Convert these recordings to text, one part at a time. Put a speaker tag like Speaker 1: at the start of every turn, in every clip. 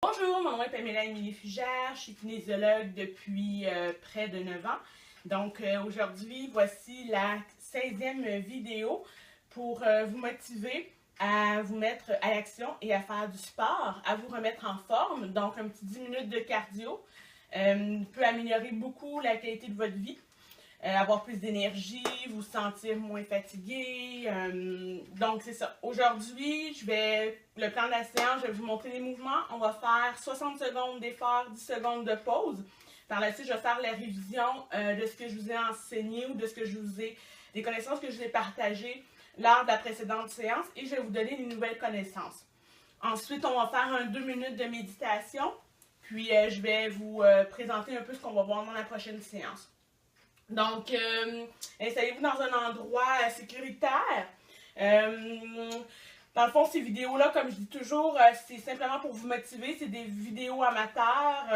Speaker 1: Bonjour, mon nom est Pamela Émilie Fugère, je suis kinésiologue depuis près de 9 ans. Donc aujourd'hui, voici la 16e vidéo pour vous motiver à vous mettre à l'action et à faire du sport, à vous remettre en forme. Donc un petit 10 minutes de cardio peut améliorer beaucoup la qualité de votre vie. Avoir plus d'énergie, vous sentir moins fatigué. Donc, c'est ça. Aujourd'hui, le plan de la séance, je vais vous montrer les mouvements. On va faire 60 secondes d'effort, 10 secondes de pause. Par la suite, je vais faire la révision de ce que je vous ai enseigné ou de ce que des connaissances que je vous ai partagées lors de la précédente séance et je vais vous donner des nouvelles connaissances. Ensuite, on va faire un 2 minutes de méditation. Puis, je vais vous présenter un peu ce qu'on va voir dans la prochaine séance. Donc, installez-vous dans un endroit sécuritaire. Dans le fond, ces vidéos-là, comme je dis toujours, c'est simplement pour vous motiver. C'est des vidéos amateurs.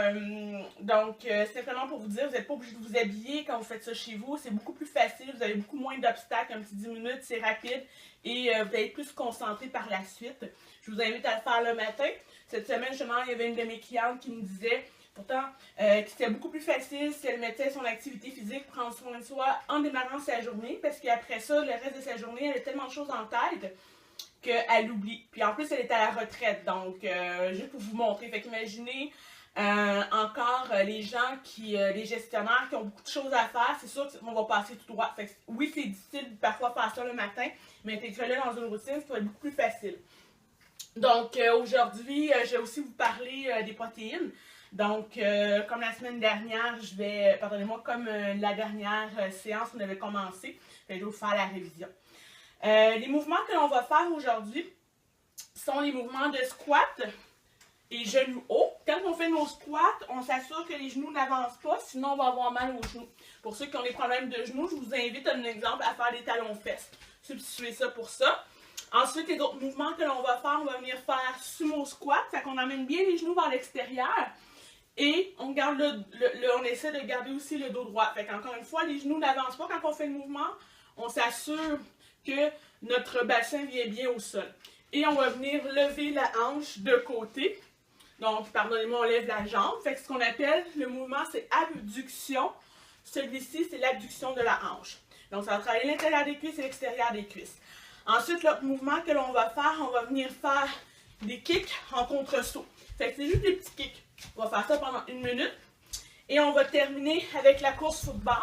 Speaker 1: Donc, simplement pour vous dire, vous n'êtes pas obligé de vous habiller quand vous faites ça chez vous. C'est beaucoup plus facile. Vous avez beaucoup moins d'obstacles. Un petit 10 minutes, c'est rapide. Et vous allez être plus concentré par la suite. Je vous invite à le faire le matin. Cette semaine, justement, il y avait une de mes clientes qui me disait... Pourtant, c'était beaucoup plus facile si elle mettait son activité physique, prendre soin de soi en démarrant sa journée, parce qu'après ça, le reste de sa journée, elle a tellement de choses en tête qu'elle oublie. Puis en plus, elle est à la retraite, donc juste pour vous montrer. Fait qu'imaginez encore les gens les gestionnaires qui ont beaucoup de choses à faire, c'est sûr qu'on va passer tout droit. Fait que, oui, c'est difficile de parfois faire ça le matin, mais intégrer-le dans une routine, ça va être beaucoup plus facile. Donc aujourd'hui, je vais aussi vous parler des protéines. Donc, comme la semaine dernière, comme la dernière séance, on avait commencé, je vais vous faire la révision. Les mouvements que l'on va faire aujourd'hui sont les mouvements de squat et genoux hauts. Quand on fait nos squats, on s'assure que les genoux n'avancent pas, sinon on va avoir mal aux genoux. Pour ceux qui ont des problèmes de genoux, je vous invite, un exemple, à faire des talons-fesses. Substituez ça pour ça. Ensuite, les autres mouvements que l'on va faire, on va venir faire sumo squat, fait qu'on amène bien les genoux vers l'extérieur. Et on essaie de garder aussi le dos droit. Fait qu'encore une fois, les genoux n'avancent pas quand on fait le mouvement. On s'assure que notre bassin vient bien au sol. Et on va venir lever la hanche de côté. Donc, pardonnez-moi, on lève la jambe. Fait que ce qu'on appelle le mouvement, c'est abduction. Celui-ci, c'est l'abduction de la hanche. Donc, ça va travailler l'intérieur des cuisses et l'extérieur des cuisses. Ensuite, l'autre mouvement que l'on va faire, on va venir faire des kicks en contre-saut. Fait que c'est juste des petits kicks. On va faire ça pendant 1 minute. Et on va terminer avec la course football.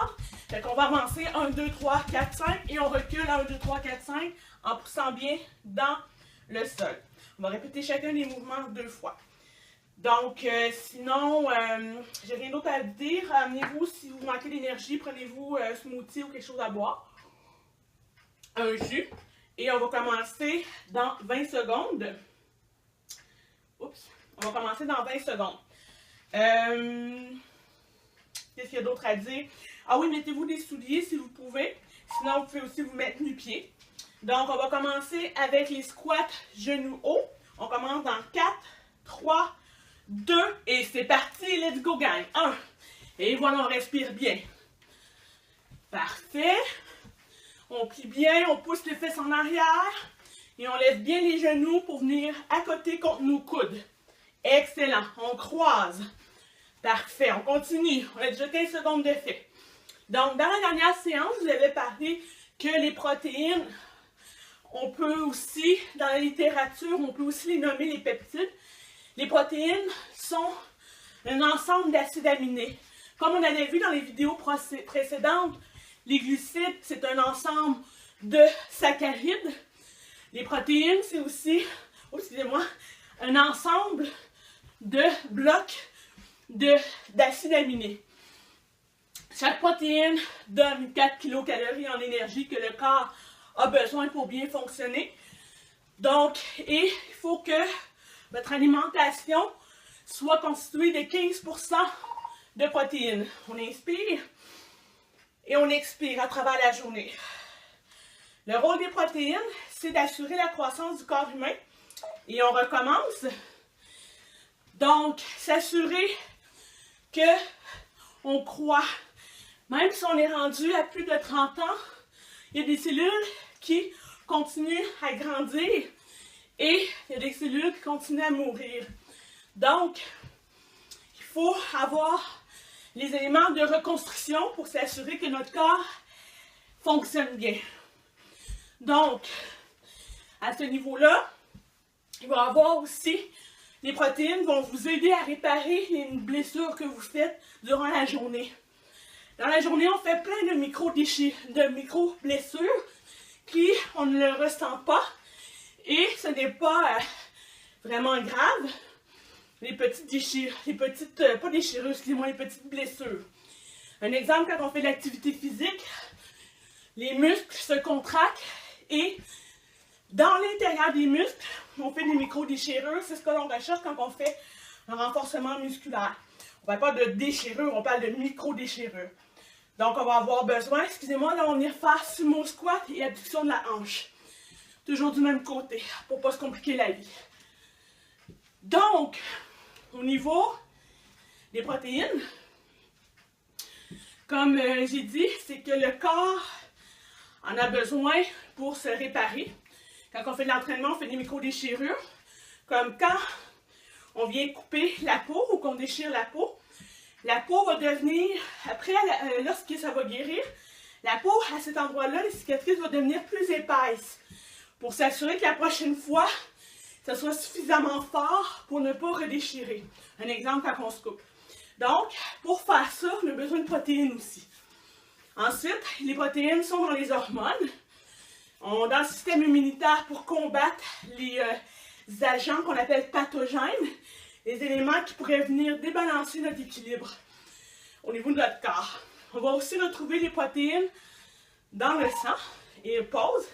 Speaker 1: Fait qu'on va avancer 1, 2, 3, 4, 5 et on recule 1, 2, 3, 4, 5 en poussant bien dans le sol. On va répéter chacun des mouvements 2 fois. Donc, sinon, j'ai rien d'autre à dire. Amenez-vous, si vous manquez d'énergie, prenez-vous un smoothie ou quelque chose à boire. Un jus. Et on va commencer dans 20 secondes. Oups. On va commencer dans 20 secondes. Qu'est-ce qu'il y a d'autre à dire? Ah oui, mettez-vous des souliers si vous pouvez. Sinon, vous pouvez aussi vous mettre nu-pieds. Donc, on va commencer avec les squats genoux hauts. On commence dans 4, 3, 2 et c'est parti. Let's go, gang. 1. Et voilà, on respire bien. Parfait. On plie bien, on pousse les fesses en arrière. Et on lève bien les genoux pour venir à côté contre nos coudes. Excellent. On croise. Parfait. On continue. On a déjà 15 secondes de fait. Donc, dans la dernière séance, je vous avais parlé que les protéines, on peut aussi, dans la littérature, on peut aussi les nommer les peptides. Les protéines sont un ensemble d'acides aminés. Comme on avait vu dans les vidéos précédentes, les glucides, c'est un ensemble de saccharides. Les protéines, c'est aussi, un ensemble de blocs d'acides aminés. Chaque protéine donne 4 kcal en énergie que le corps a besoin pour bien fonctionner. Donc, il faut que votre alimentation soit constituée de 15% de protéines. On inspire et on expire à travers la journée. Le rôle des protéines, c'est d'assurer la croissance du corps humain. Et on recommence. Donc, s'assurer qu'on croît. Même si on est rendu à plus de 30 ans, il y a des cellules qui continuent à grandir et il y a des cellules qui continuent à mourir. Donc, il faut avoir les éléments de reconstruction pour s'assurer que notre corps fonctionne bien. Donc, à ce niveau-là, il va y avoir aussi les protéines qui vont vous aider à réparer les blessures que vous faites durant la journée. Dans la journée, on fait plein de micro-blessures qui, on ne le ressent pas et ce n'est pas vraiment grave. Les petites blessures. Un exemple, quand on fait de l'activité physique, les muscles se contractent et dans l'intérieur des muscles, on fait des micro-déchirures. C'est ce que l'on recherche quand on fait un renforcement musculaire. On ne parle pas de déchirure, on parle de micro-déchirure. Donc, on va avoir besoin, excusez-moi, là, on vient faire sumo squat et abduction de la hanche. Toujours du même côté, pour ne pas se compliquer la vie. Donc, au niveau des protéines, comme j'ai dit, c'est que le corps en a besoin pour se réparer. Quand on fait de l'entraînement, on fait des micro-déchirures. Comme quand on vient couper la peau ou qu'on déchire la peau va devenir, après, lorsque ça va guérir, la peau, à cet endroit-là, les cicatrices vont devenir plus épaisses pour s'assurer que la prochaine fois, ça soit suffisamment fort pour ne pas redéchirer. Un exemple quand on se coupe. Donc, pour faire ça, on a besoin de protéines aussi. Ensuite, les protéines sont dans les hormones. Dans le système immunitaire pour combattre les agents qu'on appelle pathogènes, les éléments qui pourraient venir débalancer notre équilibre au niveau de notre corps. On va aussi retrouver les protéines dans le sang. Et pause.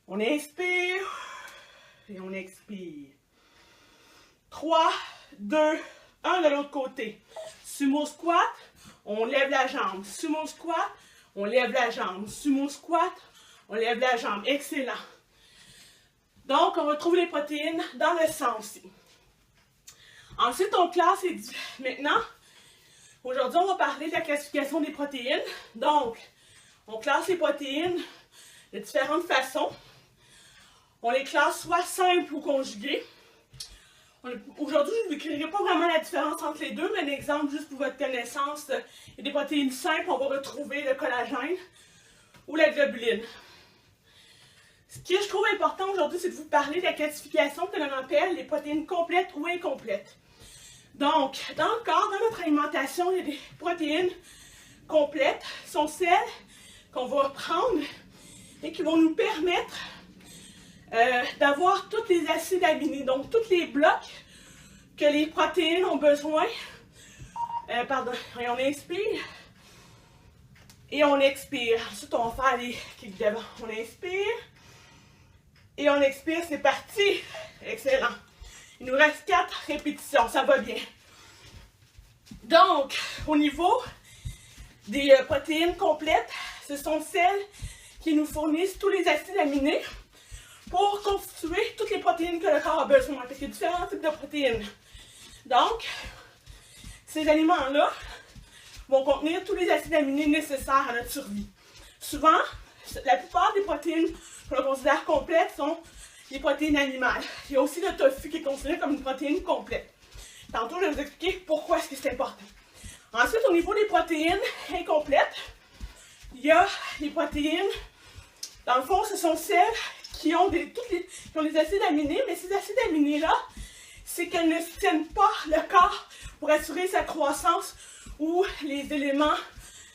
Speaker 1: On inspire et on expire. 3, 2, 1 de l'autre côté. Sumo squat, on lève la jambe. Sumo squat, on lève la jambe. Sumo squat, on lève la jambe. Excellent. Donc, on retrouve les protéines dans le sang aussi. Ensuite, on classe et dit, maintenant, aujourd'hui, on va parler de la classification des protéines. Donc, on classe les protéines de différentes façons. On les classe soit simples ou conjuguées. Aujourd'hui, je ne vous écrirai pas vraiment la différence entre les deux, mais un exemple, juste pour votre connaissance, il y a des protéines simples, on va retrouver le collagène ou la globuline. Ce que je trouve important aujourd'hui, c'est de vous parler de la classification que l'on appelle les protéines complètes ou incomplètes. Donc, dans le corps, dans notre alimentation, il y a des protéines complètes, sont celles qu'on va prendre et qui vont nous permettre d'avoir tous les acides aminés, donc tous les blocs que les protéines ont besoin. Et on inspire et on expire. Ensuite, on va faire les kicks devant. On inspire et on expire, c'est parti. Excellent. Il nous reste 4 répétitions, ça va bien. Donc, au niveau des protéines complètes, ce sont celles qui nous fournissent tous les acides aminés pour constituer toutes les protéines que le corps a besoin, parce qu'il y a différents types de protéines. Donc, ces aliments-là vont contenir tous les acides aminés nécessaires à notre survie. Souvent, la plupart des protéines que l'on considère complètes sont les protéines animales. Il y a aussi le tofu qui est considéré comme une protéine complète. Tantôt, je vais vous expliquer pourquoi est-ce que c'est important. Ensuite, au niveau des protéines incomplètes, il y a les protéines, dans le fond, ce sont celles qui ont des acides aminés, mais ces acides aminés-là, c'est qu'elles ne soutiennent pas le corps pour assurer sa croissance ou les éléments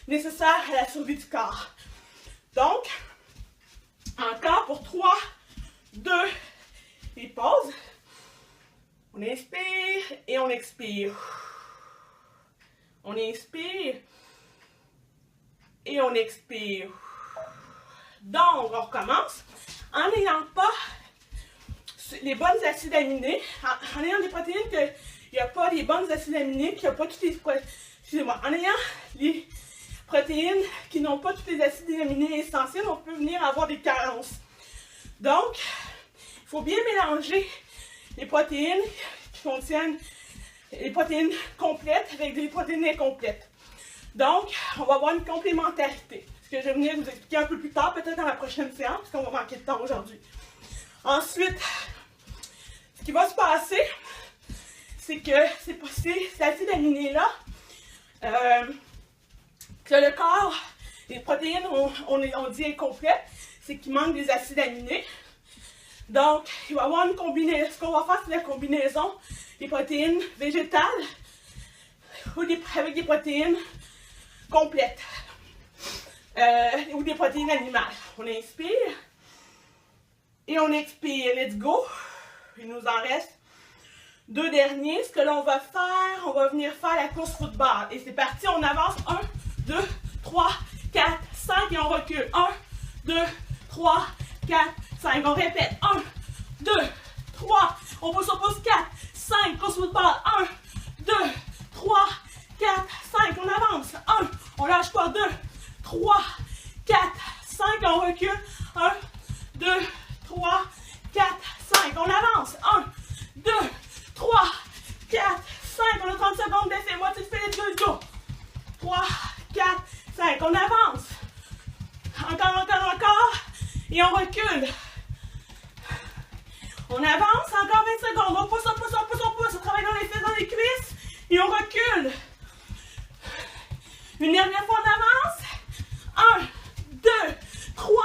Speaker 1: nécessaires à la survie du corps. Donc, encore pour 3, 2, et pause. On inspire et on expire. On inspire et on expire. Donc, on recommence. En n'ayant pas les bons acides aminés, en ayant des protéines qu'il n'y a pas les bons acides aminés, qu'il n'y a pas toutes les... Excusez-moi. En ayant les protéines qui n'ont pas tous les acides aminés essentiels, on peut venir avoir des carences. Donc, il faut bien mélanger les protéines qui contiennent les protéines complètes avec des protéines incomplètes. Donc, on va avoir une complémentarité. Ce que je vais venir vous expliquer un peu plus tard, peut-être dans la prochaine séance, parce qu'on va manquer de temps aujourd'hui. Ensuite, ce qui va se passer, c'est que ces acides aminés-là, que le corps, les protéines, on dit incomplètes, c'est qu'il manque des acides aminés. Donc, il va y avoir une combinaison. Ce qu'on va faire, c'est la combinaison des protéines végétales avec des protéines complètes ou des protéines animales. On inspire et on expire. Let's go. Il nous en reste 2 derniers. Ce que l'on va faire, on va venir faire la course football. Et c'est parti, on avance. 1, 2, 3, 4, 5 et on recule. 1, 2, 3, 4, 5. On répète. 1, 2, 3. On pousse, 4, 5. Course football. 1, 2, 3, 4, 5. On avance. 1. On lâche pas. 2, 3, 4, 5. On recule. 1, 2, 3, 4, 5. On avance. 1, 2, 3, 4, 5. On a 30 secondes d'effet. Moitié de filet, let's go. 3, 4, 5. On avance. Encore. Et on recule. On avance. Encore 20 secondes. On pousse. On travaille dans les fesses, dans les cuisses. Et on recule. Une dernière fois, on avance. 1, 2, 3,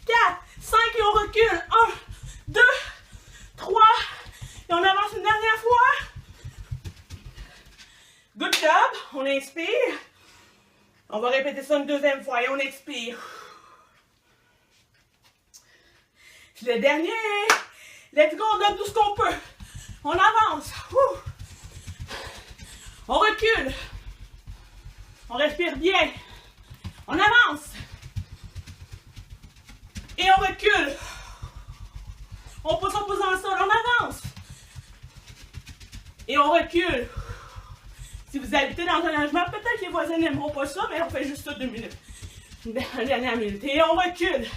Speaker 1: 4, 5. Et on recule. 1, 2, 3. Et on avance une dernière fois. Good job. On inspire. On va répéter ça une deuxième fois et on expire. Puis le dernier. Let's go, on donne tout ce qu'on peut. On avance. On recule. On respire bien. On avance. Et on recule. On pousse dans le sol. On avance. Et on recule. Si vous habitez dans un logement, peut-être que les voisins n'aimeront pas ça, mais on fait juste ça 2 minutes. Une dernière minute. Et on recule.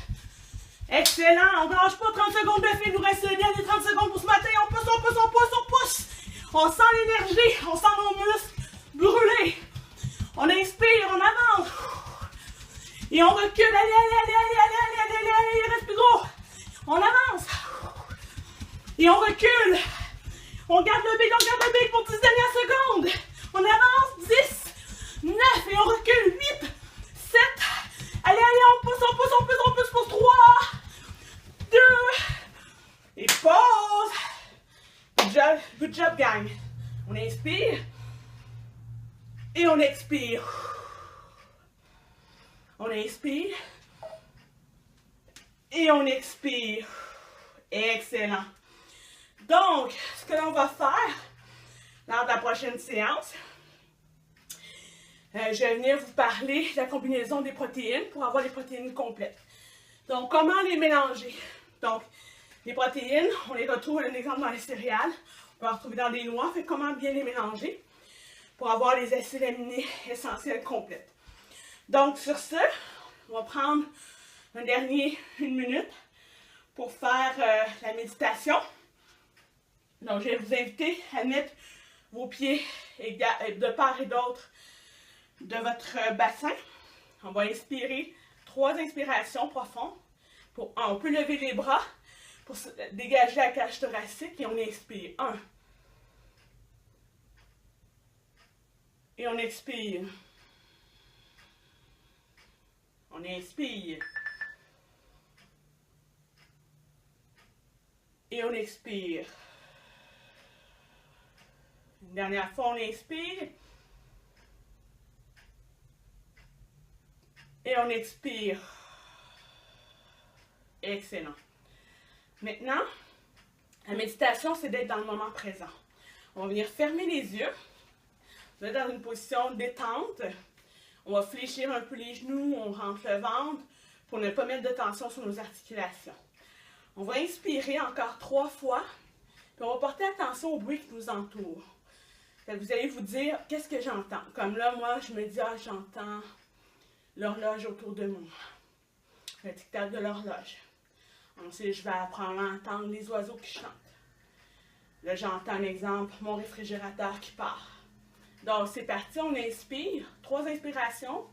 Speaker 1: Excellent. On ne lâche pas 30 secondes de fil. Il nous reste le dernier 30 secondes pour ce matin. On pousse. On sent l'énergie. On sent nos muscles brûler. On inspire. On avance. Et on recule. Allez. Il reste plus gros. On avance. Et on recule. On garde le beat pour 10 dernières secondes. On avance. 10, 9 et on recule. 8, 7. Allez, on pousse pour 3, 2 et pause. Good job, gang. On inspire et on expire. On inspire et on expire. Excellent. Donc, ce que l'on va faire lors de la prochaine séance, je vais venir vous parler de la combinaison des protéines pour avoir les protéines complètes. Donc, comment les mélanger? Donc, les protéines, on les retrouve, un exemple, dans les céréales. On peut les retrouver dans des noix. Fait comment bien les mélanger pour avoir les acides aminés essentiels complètes. Donc, sur ce, on va prendre un dernier 1 minute pour faire la méditation. Donc, je vais vous inviter à mettre vos pieds de part et d'autre de votre bassin. On va inspirer 3 inspirations profondes. On peut lever les bras pour dégager la cage thoracique et on inspire. 1. Et on expire. On inspire. Et on expire. Une dernière fois, on inspire. Et on expire. Excellent. Maintenant, la méditation, c'est d'être dans le moment présent. On va venir fermer les yeux. On va être dans une position détente. On va fléchir un peu les genoux, on rentre le ventre pour ne pas mettre de tension sur nos articulations. On va inspirer encore 3 fois. Puis on va porter attention au bruit qui nous entoure. Vous allez vous dire, qu'est-ce que j'entends? Comme là, moi, je me dis, j'entends l'horloge autour de moi. Le tic-tac de l'horloge. Ensuite, je vais apprendre à entendre les oiseaux qui chantent. Là, j'entends un exemple, mon réfrigérateur qui part. Donc, c'est parti, on inspire. 3 inspirations.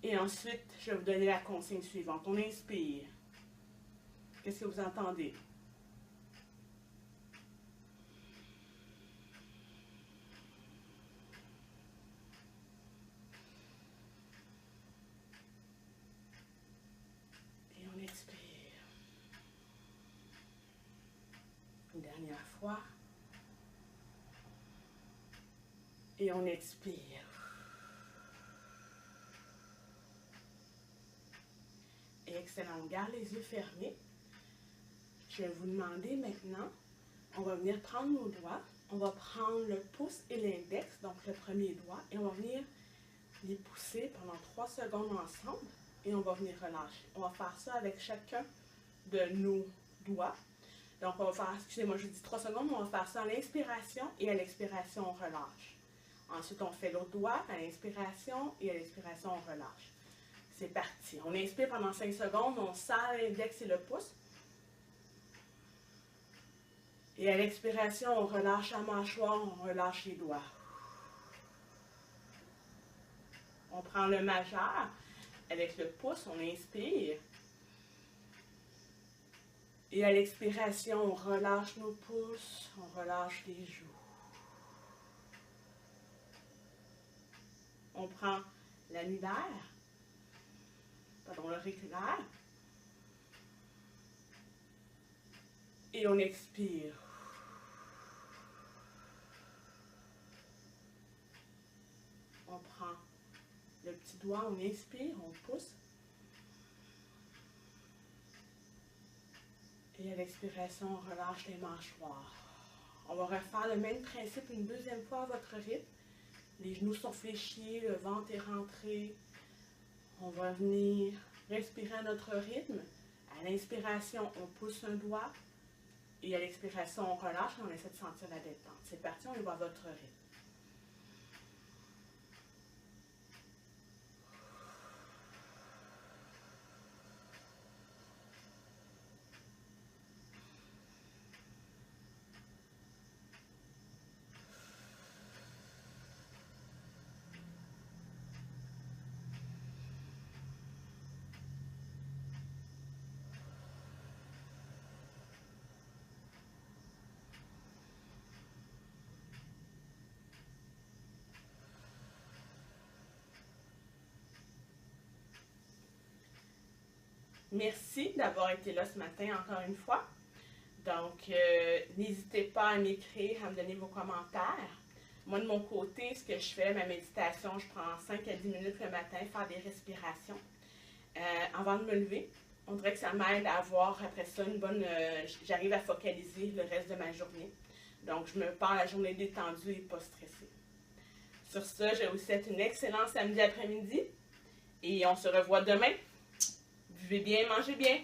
Speaker 1: Et ensuite, je vais vous donner la consigne suivante. On inspire. Qu'est-ce que vous entendez? dernière fois. Et on expire. Excellent. On garde les yeux fermés. Je vais vous demander maintenant, on va venir prendre nos doigts. On va prendre le pouce et l'index, donc le premier doigt, et on va venir les pousser pendant 3 secondes ensemble et on va venir relâcher. On va faire ça avec chacun de nos doigts. Donc, on va faire, excusez-moi, je dis 3 secondes, mais on va faire ça à l'inspiration et à l'expiration, on relâche. Ensuite, on fait l'autre doigt à l'inspiration et à l'expiration, on relâche. C'est parti. On inspire pendant 5 secondes, on serre l'index et le pouce. Et à l'expiration, on relâche la mâchoire, on relâche les doigts. On prend le majeur avec le pouce, on inspire. Et à l'expiration, on relâche nos pouces, on relâche les joues. On prend l'annulaire, pardon, l'auriculaire. Et on expire. On prend le petit doigt, on inspire, on pousse. Et à l'expiration, on relâche les mâchoires. On va refaire le même principe une deuxième fois à votre rythme. Les genoux sont fléchis, le ventre est rentré. On va venir respirer à notre rythme. À l'inspiration, on pousse un doigt. Et à l'expiration, on relâche et on essaie de sentir la détente. C'est parti, on y va à votre rythme. Merci d'avoir été là ce matin encore une fois. Donc, n'hésitez pas à m'écrire, à me donner vos commentaires. Moi, de mon côté, ce que je fais, ma méditation, je prends 5 à 10 minutes le matin, faire des respirations avant de me lever. On dirait que ça m'aide à avoir après ça une bonne... j'arrive à focaliser le reste de ma journée. Donc, je me pars la journée détendue et pas stressée. Sur ça, je vous souhaite une excellente samedi après-midi et on se revoit demain. Buvez bien, mangez bien.